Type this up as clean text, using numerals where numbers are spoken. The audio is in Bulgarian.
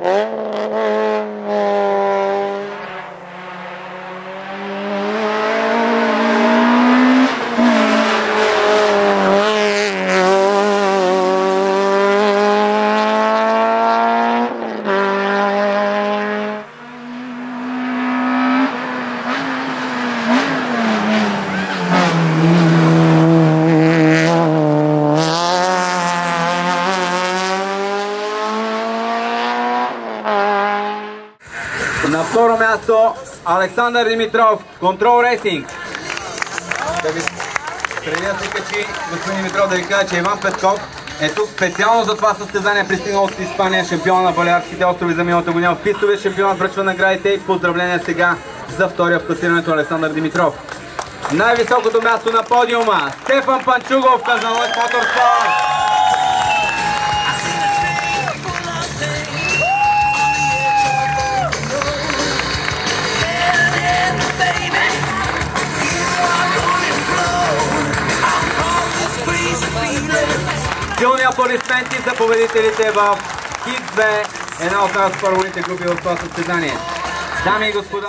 На второ място Александър Димитров, Control Racing. Преди да се качи господин Димитров, да ви кажа, че Иван Петков е тук специално за това състезание, пристигнал от Испания, шампион на Балеарските острови за миналата година. В пистовия шампионат връчва наградите и поздравления сега за втория в класирането Александър Димитров. Най-високото място на подиума Стефан Панчугов, Казанлък Моторспорт. Силни аплодисменти за победителите в Хит 2, една от най-спорваните групи в това състезание. Дами и господа,